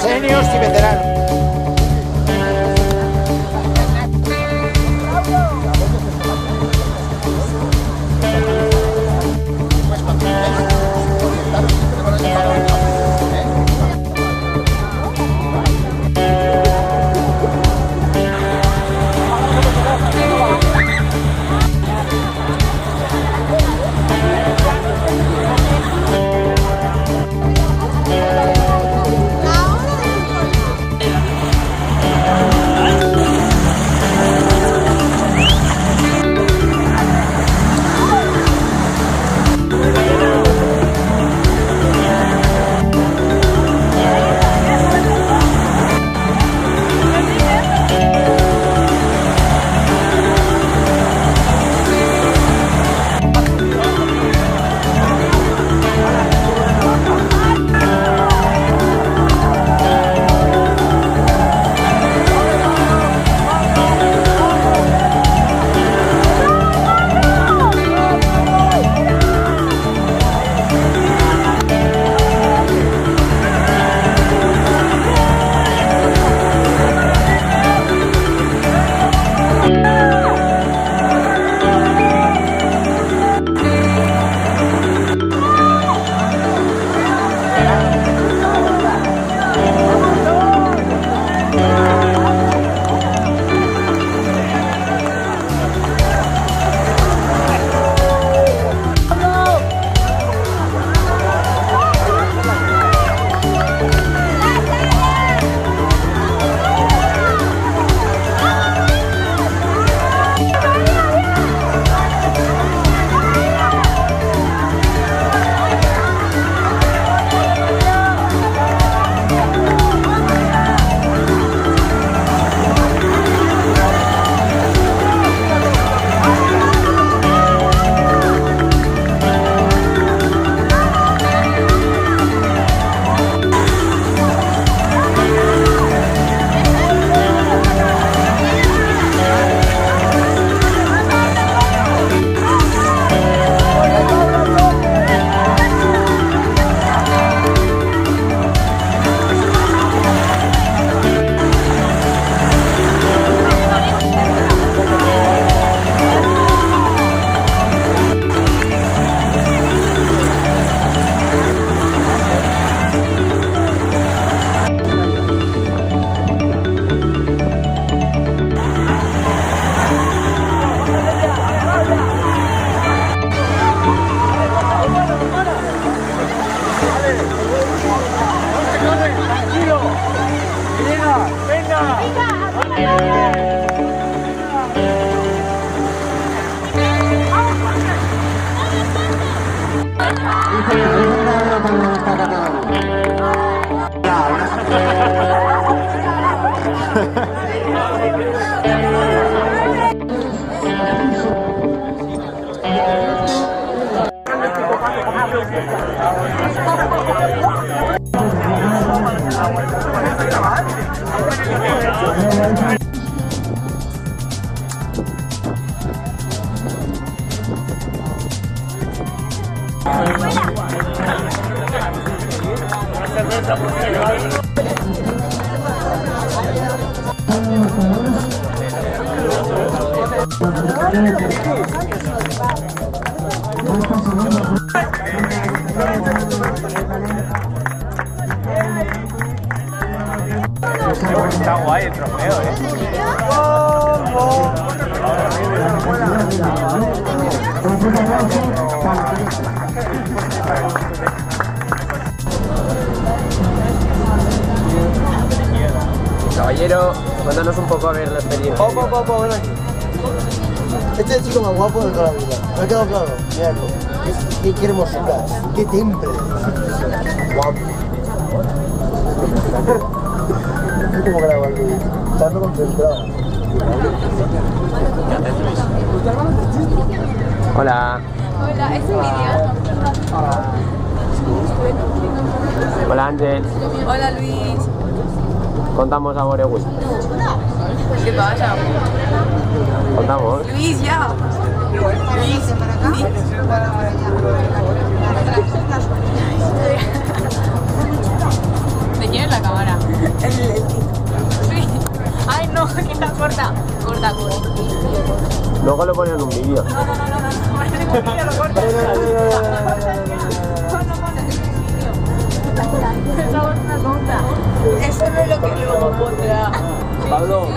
Seniors y veteranos. Está guay el trofeo, Caballero, cuéntanos un poco a ver la experiencia. Poco, ven aquí. Este es el chico más guapo de toda la vida. ¿Me ha quedado claro? Mira esto. Qué hermosura. Qué temple. Guapo. ¿Cómo graba Luis? Estando concentrado. Hola. Hola, ¿es un vídeo? Hola Ángel. Hola Luis. Contamos a Boregui. ¿Qué pasa? Contamos. Luis, ya. Luis. ¿De quién es la cámara? Sí. Ay, no, quita, corta. Corta. Luego lo ponen en un vídeo. No. Lo corta. Eso no es lo que luego pondrá. Pablo,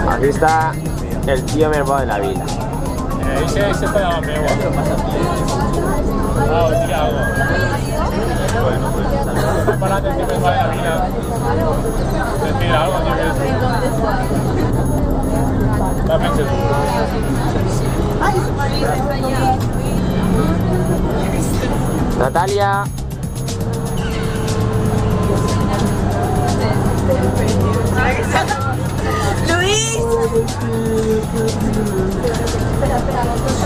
aquí está el tío mermado de la vida. Ese fue la más mejor. Tira algo. Bueno, para que me vaya la vida. Tira algo, tío. También se Natalia. Luis.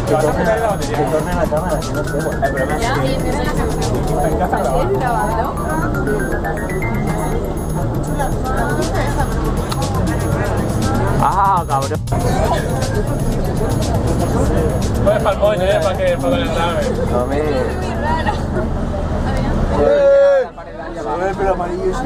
Que torne la cámara, que no sé. ¿Grabando? Ah, cabrón. puedes para el pollo, para que le grabe. Tome. Se ve el pelo amarillo y sí.